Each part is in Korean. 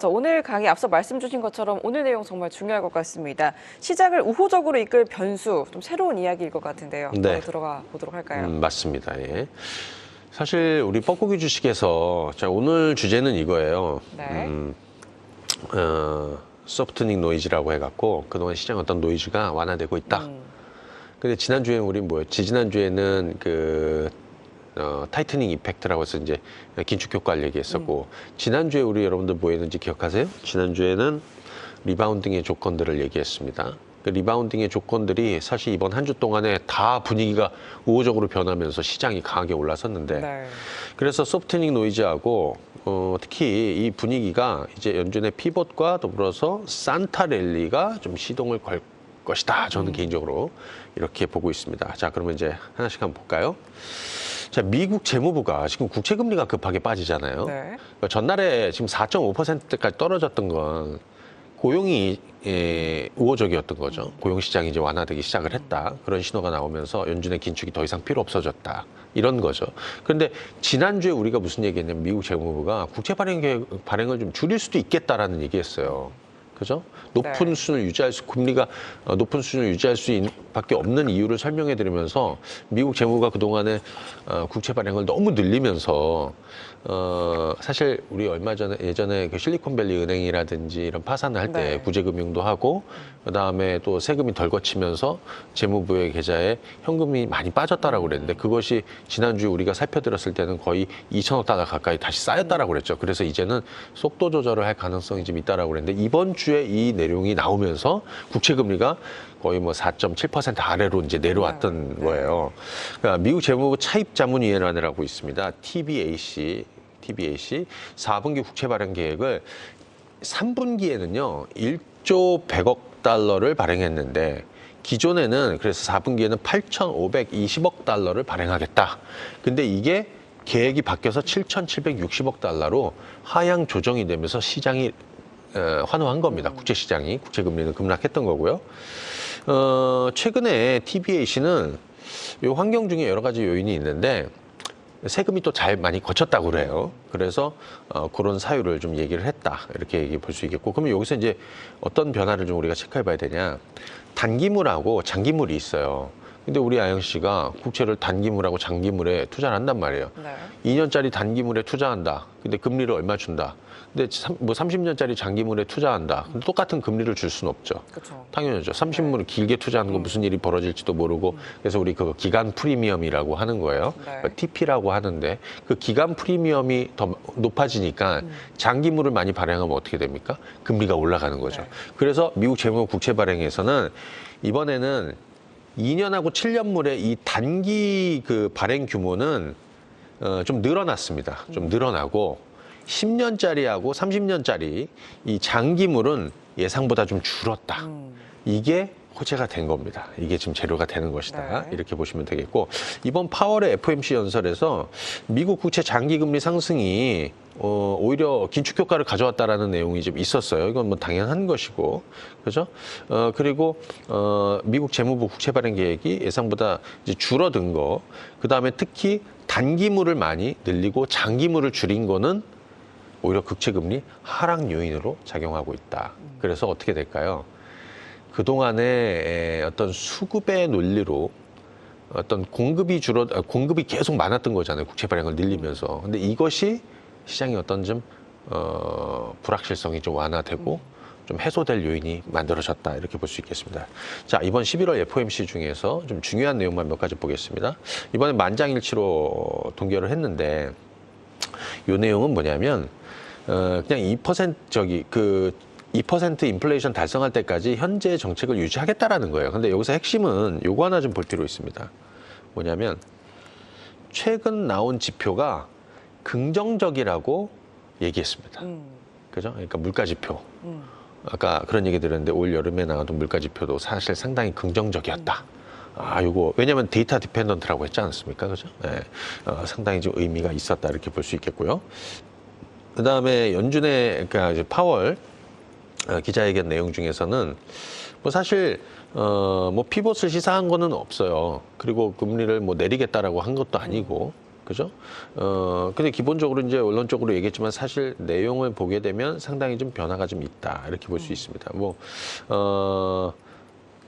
자, 오늘 강의 앞서 말씀 주신 것처럼 오늘 내용 정말 중요할 것 같습니다. 시장을 우호적으로 이끌 변수, 좀 새로운 이야기일 것 같은데요. 네. 바로 들어가 보도록 할까요? 맞습니다. 예. 사실 우리 뻐꾸기 주식에서 자, 오늘 주제는 이거예요. 네. 소프트닝 노이즈라고 해갖고 그동안 시장 어떤 노이즈가 완화되고 있다. 근데 지난주에는 우리 뭐였지? 지난주에는 타이트닝 이펙트라고 해서 이제 긴축 효과를 얘기했었고, 지난주에 우리 여러분들 뭐 했는지 기억하세요? 지난주에는 리바운딩의 조건들을 얘기했습니다. 그 리바운딩의 조건들이 사실 이번 한 주 동안에 다 분위기가 우호적으로 변하면서 시장이 강하게 올라섰는데, 네. 그래서 소프트닝 노이즈하고 특히 이 분위기가 이제 연준의 피벗과 더불어서 산타 랠리가 좀 시동을 걸 것이다. 저는 개인적으로 이렇게 보고 있습니다. 자, 그러면 이제 하나씩 한번 볼까요? 자, 미국 재무부가 지금 국채금리가 급하게 빠지잖아요. 네. 그러니까 전날에 지금 4.5%까지 떨어졌던 건 고용이 우호적이었던 거죠. 고용시장이 이제 완화되기 시작을 했다. 그런 신호가 나오면서 연준의 긴축이 더 이상 필요 없어졌다. 이런 거죠. 그런데 지난주에 우리가 무슨 얘기했냐면 미국 재무부가 국채 발행을 좀 줄일 수도 있겠다라는 얘기했어요. 그죠? 높은 네. 수준을 유지할 수, 금리가 높은 수준을 유지할 수밖에 없는 이유를 설명해 드리면서 미국 재무부가 그동안에 국채 발행을 너무 늘리면서 사실 우리 얼마 전에 예전에 그 실리콘밸리 은행이라든지 이런 파산을 할 때 네. 구제금융도 하고 그다음에 또 세금이 덜 거치면서 재무부의 계좌에 현금이 많이 빠졌다라고 그랬는데 그것이 지난주에 우리가 살펴드렸을 때는 거의 2천억 달러 가까이 다시 쌓였다라고 그랬죠. 그래서 이제는 속도 조절을 할 가능성이 좀 있다라고 그랬는데 이번 주에 이 내용이 나오면서 국채금리가 거의 뭐 4.7% 아래로 이제 내려왔던 거예요. 그러니까 미국 재무부 차입자문위원회라고 있습니다. TBAC 4분기 국채 발행 계획을 3분기에는요 1조 100억 달러를 발행했는데 기존에는 그래서 4분기에는 8,520억 달러를 발행하겠다. 근데 이게 계획이 바뀌어서 7,760억 달러로 하향 조정이 되면서 시장이 환호한 겁니다. 국채 시장이 국채금리는 급락했던 거고요. 최근에 TBAC는 이 환경 중에 여러 가지 요인이 있는데 세금이 또 잘 많이 거쳤다고 그래요. 그래서 그런 사유를 좀 얘기를 했다. 이렇게 얘기해 볼 수 있겠고. 그러면 여기서 이제 어떤 변화를 좀 우리가 체크해 봐야 되냐. 단기물하고 장기물이 있어요. 근데 우리 아영 씨가 국채를 단기물하고 장기물에 투자를 한단 말이에요. 네. 2년짜리 단기물에 투자한다. 근데 금리를 얼마 준다. 근데 뭐 30년짜리 장기물에 투자한다. 근데 똑같은 금리를 줄 수는 없죠. 그렇죠. 당연하죠. 30물을 길게 투자하는 건 무슨 일이 벌어질지도 모르고 그래서 우리 그 기간 프리미엄이라고 하는 거예요. 네. 그러니까 TP라고 하는데 그 기간 프리미엄이 더 높아지니까 장기물을 많이 발행하면 어떻게 됩니까? 금리가 올라가는 거죠. 네. 그래서 미국 재무 국채 발행에서는 이번에는 2년하고 7년물의 이 단기 그 발행 규모는 좀 늘어났습니다. 좀 늘어나고 10년짜리하고 30년짜리 이 장기물은 예상보다 좀 줄었다. 이게 호재가 된 겁니다. 이게 지금 재료가 되는 것이다. 네. 이렇게 보시면 되겠고 이번 파월의 FOMC 연설에서 미국 국채 장기금리 상승이 오히려 긴축 효과를 가져왔다라는 내용이 좀 있었어요. 이건 뭐 당연한 것이고, 그죠? 그리고 미국 재무부 국채 발행 계획이 예상보다 이제 줄어든 거, 그 다음에 특히 단기물을 많이 늘리고 장기물을 줄인 거는 오히려 국채금리 하락 요인으로 작용하고 있다. 그래서 어떻게 될까요? 그동안에 어떤 수급의 논리로 어떤 공급이 계속 많았던 거잖아요. 국채 발행을 늘리면서. 근데 이것이 시장이 어떤 좀 불확실성이 좀 완화되고 좀 해소될 요인이 만들어졌다. 이렇게 볼 수 있겠습니다. 자, 이번 11월 FOMC 중에서 좀 중요한 내용만 몇 가지 보겠습니다. 이번에 만장일치로 동결을 했는데 이 내용은 뭐냐면 그냥 2% 인플레이션 달성할 때까지 현재 정책을 유지하겠다라는 거예요. 근데 여기서 핵심은 요거 하나 좀 볼 필요 있습니다. 뭐냐면 최근 나온 지표가 긍정적이라고 얘기했습니다. 그죠? 그러니까 물가 지표. 아까 그런 얘기 들었는데 올 여름에 나왔던 물가 지표도 사실 상당히 긍정적이었다. 요거 왜냐면 데이터 디펜던트라고 했지 않았습니까? 그죠? 네. 상당히 좀 의미가 있었다 이렇게 볼 수 있겠고요. 그다음에 연준의 그러니까 이제 파월 기자회견 내용 중에서는 뭐 사실 뭐 피봇을 시사한 거는 없어요. 그리고 금리를 뭐 내리겠다라고 한 것도 아니고 그죠? 근데 기본적으로 이제 원론적으로 얘기했지만 사실 내용을 보게 되면 상당히 좀 변화가 좀 있다. 이렇게 볼 수 있습니다.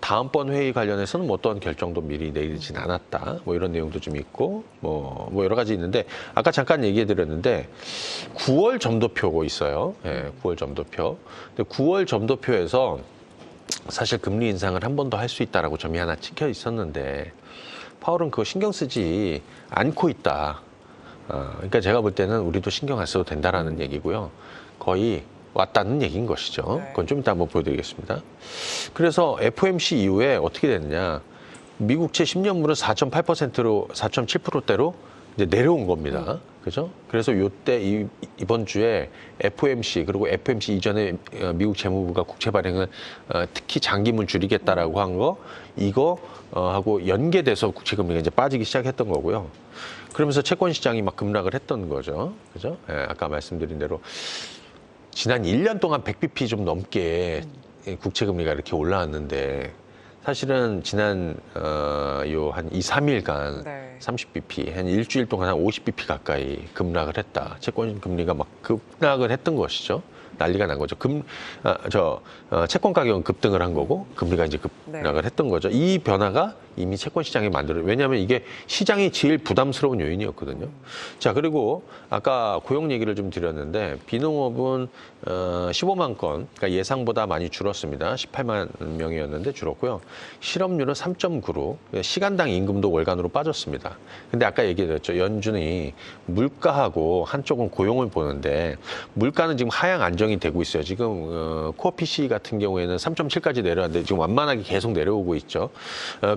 다음번 회의 관련해서는 뭐 어떤 결정도 미리 내리진 않았다. 뭐 이런 내용도 좀 있고, 뭐 여러 가지 있는데, 아까 잠깐 얘기해 드렸는데, 9월 점도표가 있어요. 예, 9월 점도표. 근데 9월 점도표에서 사실 금리 인상을 한 번 더 할 수 있다라고 점이 하나 찍혀 있었는데, 파월은 그거 신경 쓰지 않고 있다. 그러니까 제가 볼 때는 우리도 신경 안 써도 된다라는 얘기고요. 거의 왔다는 얘기인 것이죠. 네. 그건 좀 이따 한번 보여드리겠습니다. 그래서 FOMC 이후에 어떻게 됐느냐. 미국채 10년물은 4.8%로 4.7%대로 이제 내려온 겁니다. 그죠? 그래서 요때 이번 주에 FOMC 그리고 FOMC 이전에 미국 재무부가 국채 발행을 특히 장기물 줄이겠다라고 한 거 이거 하고 연계돼서 국채 금리가 이제 빠지기 시작했던 거고요. 그러면서 채권 시장이 막 급락을 했던 거죠. 그죠? 예, 아까 말씀드린 대로 지난 1년 동안 100bp 좀 넘게 국채 금리가 이렇게 올라왔는데 사실은 지난 요 한 2, 3일간 네. 30bp, 한 일주일 동안 한 50bp 가까이 급락을 했다. 채권 금리가 막 급락을 했던 것이죠. 난리가 난 거죠. 채권 가격은 급등을 한 거고 금리가 이제 급락을 했던 거죠. 이 변화가 이미 채권 시장에 왜냐하면 이게 시장이 제일 부담스러운 요인이었거든요. 자, 그리고 아까 고용 얘기를 좀 드렸는데 비농업은 15만 건, 그러니까 예상보다 많이 줄었습니다. 18만 명이었는데 줄었고요. 실업률은 3.9로 시간당 임금도 월간으로 빠졌습니다. 근데 아까 얘기드렸죠. 연준이 물가하고 한쪽은 고용을 보는데 물가는 지금 하향 안정이 되고 있어요. 지금 코어 PC 같은 경우에는 3.7까지 내려왔는데 지금 완만하게 계속 내려오고 있죠.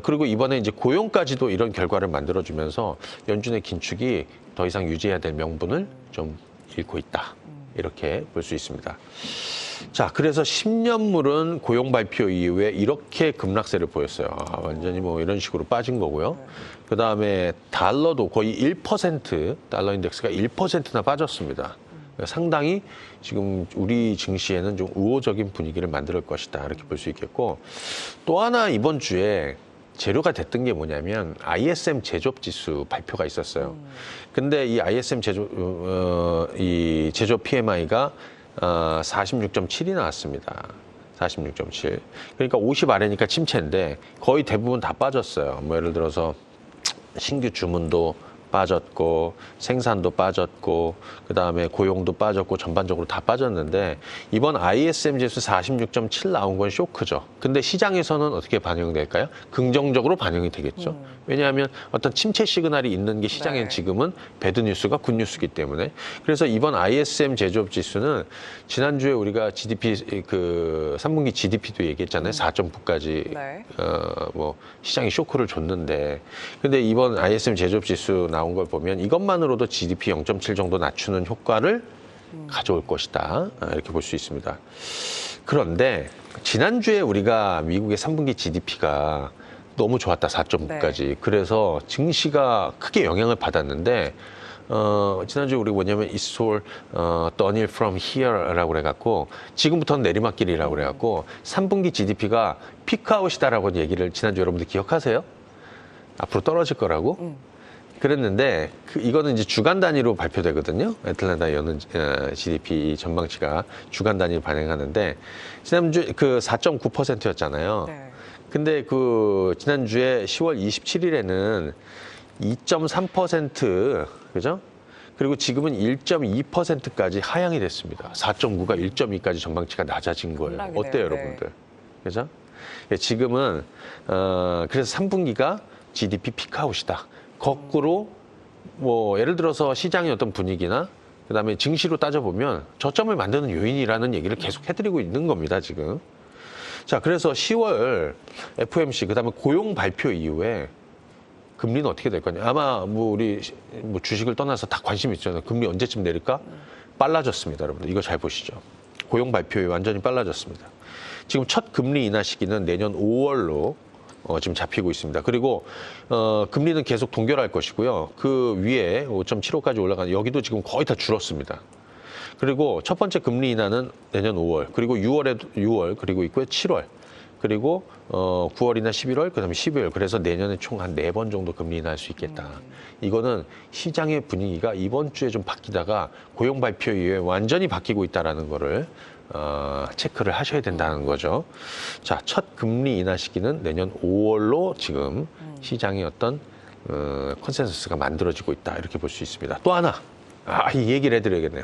그리고 이번에 이제 고용까지도 이런 결과를 만들어주면서 연준의 긴축이 더 이상 유지해야 될 명분을 좀 잃고 있다. 이렇게 볼 수 있습니다. 자, 그래서 10년물은 고용 발표 이후에 이렇게 급락세를 보였어요. 완전히 뭐 이런 식으로 빠진 거고요. 그 다음에 달러도 거의 1%, 달러 인덱스가 1%나 빠졌습니다. 상당히 지금 우리 증시에는 좀 우호적인 분위기를 만들 것이다. 이렇게 볼 수 있겠고 또 하나 이번 주에 재료가 됐던 게 뭐냐면 ISM 제조업 지수 발표가 있었어요. 근데 이 ISM 이 제조업 PMI가 46.7이 나왔습니다. 46.7. 그러니까 50 아래니까 침체인데 거의 대부분 다 빠졌어요. 뭐 예를 들어서 신규 주문도 빠졌고 생산도 빠졌고 그다음에 고용도 빠졌고 전반적으로 다 빠졌는데 이번 ISM 지수 46.7 나온 건 쇼크죠. 근데 시장에서는 어떻게 반영될까요? 긍정적으로 반영이 되겠죠. 왜냐하면 어떤 침체 시그널이 있는 게 시장엔 네. 지금은 배드 뉴스가 굿 뉴스이기 때문에 그래서 이번 ISM 제조업 지수는 지난주에 우리가 GDP 그 3분기 GDP도 얘기했잖아요. 4.9까지 네. 뭐 시장이 쇼크를 줬는데 근데 이번 ISM 제조업 지수 나온 걸 보면 이것만으로도 GDP 0.7 정도 낮추는 효과를 가져올 것이다. 이렇게 볼 수 있습니다. 그런데 지난주에 우리가 미국의 3분기 GDP가 너무 좋았다. 4.9까지. 네. 그래서 증시가 크게 영향을 받았는데 지난주에 우리 뭐냐면 It's all downhill from here라고 그래갖고 지금부터는 내리막길이라고 그래갖고 3분기 GDP가 피크아웃이다라고 얘기를 지난주 여러분들 기억하세요? 앞으로 떨어질 거라고? 그랬는데 이거는 이제 주간 단위로 발표되거든요. 애틀랜타 여는 GDP 전망치가 주간 단위로 반영하는데 지난주 그 4.9%였잖아요. 네. 근데 그 지난주에 10월 27일에는 2.3% 그죠? 그리고 지금은 1.2%까지 하향이 됐습니다. 4.9가 1.2까지 전망치가 낮아진 거예요. 급락이네요. 어때요, 여러분들? 그죠? 지금은 그래서 3분기가 GDP 피크아웃이다. 거꾸로 뭐 예를 들어서 시장의 어떤 분위기나 그다음에 증시로 따져보면 저점을 만드는 요인이라는 얘기를 계속 해드리고 있는 겁니다, 지금. 자, 그래서 10월 FOMC 그다음에 고용 발표 이후에 금리는 어떻게 될 거냐? 아마 뭐 우리 뭐 주식을 떠나서 다 관심 있잖아요. 금리 언제쯤 내릴까? 빨라졌습니다, 여러분들. 이거 잘 보시죠. 고용 발표에 완전히 빨라졌습니다. 지금 첫 금리 인하 시기는 내년 5월로 지금 잡히고 있습니다. 그리고 금리는 계속 동결할 것이고요. 그 위에 5.75까지 올라가는 여기도 지금 거의 다 줄었습니다. 그리고 첫 번째 금리 인하는 내년 5월, 그리고 6월 그리고 있고요. 7월. 그리고 9월이나 11월, 그다음에 12월. 그래서 내년에 총 한 4번 정도 금리 인하할 수 있겠다. 이거는 시장의 분위기가 이번 주에 좀 바뀌다가 고용 발표 이후에 완전히 바뀌고 있다라는 거를 체크를 하셔야 된다는 거죠. 자, 첫 금리 인하 시기는 내년 5월로 지금 시장의 어떤 컨센서스가 만들어지고 있다. 이렇게 볼 수 있습니다. 또 하나, 이 얘기를 해드려야겠네요.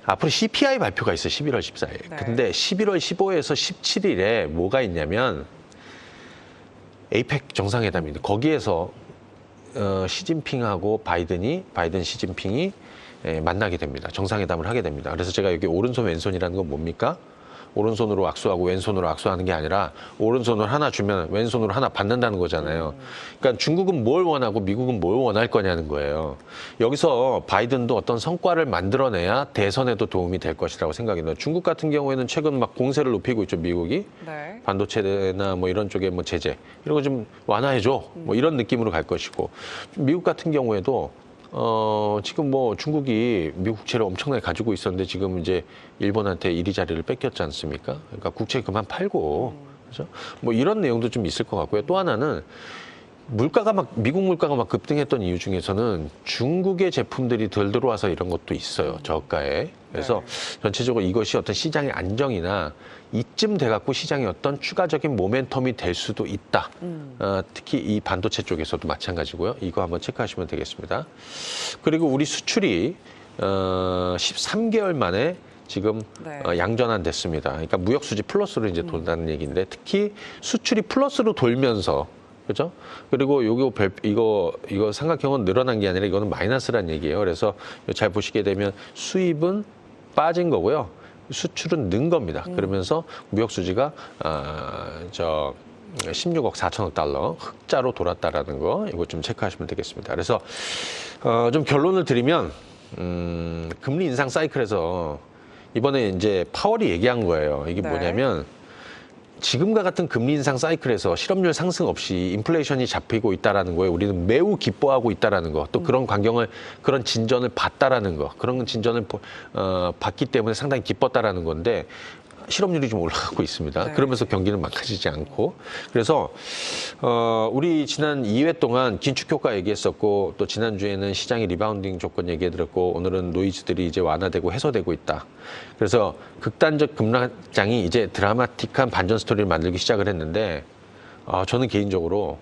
앞으로 CPI 발표가 있어요. 11월 14일. 네. 근데 11월 15일에서 17일에 뭐가 있냐면 에이펙 정상회담인데 거기에서 시진핑하고 바이든 시진핑이 만나게 됩니다. 정상회담을 하게 됩니다. 그래서 제가 여기 오른손 왼손이라는 건 뭡니까? 오른손으로 악수하고 왼손으로 악수하는 게 아니라 오른손으로 하나 주면 왼손으로 하나 받는다는 거잖아요. 그러니까 중국은 뭘 원하고 미국은 뭘 원할 거냐는 거예요. 여기서 바이든도 어떤 성과를 만들어내야 대선에도 도움이 될 것이라고 생각이 들어요. 중국 같은 경우에는 최근 막 공세를 높이고 있죠, 미국이. 네. 반도체나 뭐 이런 쪽에 뭐 제재 이런 거 좀 완화해줘. 뭐 이런 느낌으로 갈 것이고 미국 같은 경우에도 지금 뭐 중국이 미국 국채를 엄청나게 가지고 있었는데 지금 이제 일본한테 이리저리를 뺏겼지 않습니까? 그러니까 국채 그만 팔고, 그죠? 뭐 이런 내용도 좀 있을 것 같고요. 또 하나는 미국 물가가 막 급등했던 이유 중에서는 중국의 제품들이 덜 들어와서 이런 것도 있어요. 저가에. 그래서 전체적으로 이것이 어떤 시장의 안정이나 이쯤 돼갖고 시장의 어떤 추가적인 모멘텀이 될 수도 있다. 특히 이 반도체 쪽에서도 마찬가지고요. 이거 한번 체크하시면 되겠습니다. 그리고 우리 수출이 13개월 만에 지금 양전환 됐습니다. 그러니까 무역 수지 플러스로 이제 돈다는 얘기인데 특히 수출이 플러스로 돌면서 그죠? 그리고 이거 삼각형은 늘어난 게 아니라 이거는 마이너스란 얘기예요. 그래서 잘 보시게 되면 수입은 빠진 거고요. 수출은 는 겁니다. 그러면서 무역 수지가 16억 4천억 달러 흑자로 돌았다라는 거 이거 좀 체크하시면 되겠습니다. 그래서 좀 결론을 드리면 금리 인상 사이클에서 이번에 이제 파월이 얘기한 거예요. 이게 뭐냐면 지금과 같은 금리 인상 사이클에서 실업률 상승 없이 인플레이션이 잡히고 있다라는 거에 우리는 매우 기뻐하고 있다라는 거, 또 그런 그런 진전을 봤다라는 거, 그런 진전을 봤기 때문에 상당히 기뻤다라는 건데 실업률이 좀 올라가고 있습니다. 그러면서 경기는 망가지지 않고. 그래서 우리 지난 2회 동안 긴축 효과 얘기했었고 또 지난주에는 시장의 리바운딩 조건 얘기해드렸고 오늘은 노이즈들이 이제 완화되고 해소되고 있다. 그래서 극단적 급락장이 이제 드라마틱한 반전 스토리를 만들기 시작을 했는데 저는 개인적으로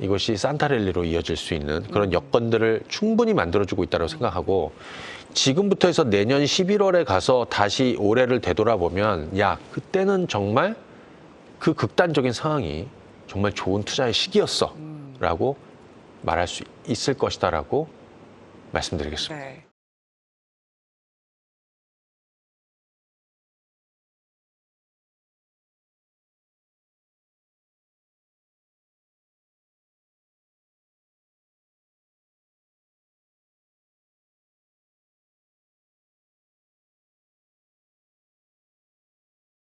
이것이 산타랠리로 이어질 수 있는 그런 여건들을 충분히 만들어주고 있다고 생각하고 지금부터 해서 내년 11월에 가서 다시 올해를 되돌아보면 그때는 정말 그 극단적인 상황이 정말 좋은 투자의 시기였어 라고 말할 수 있을 것이다 라고 말씀드리겠습니다. 네.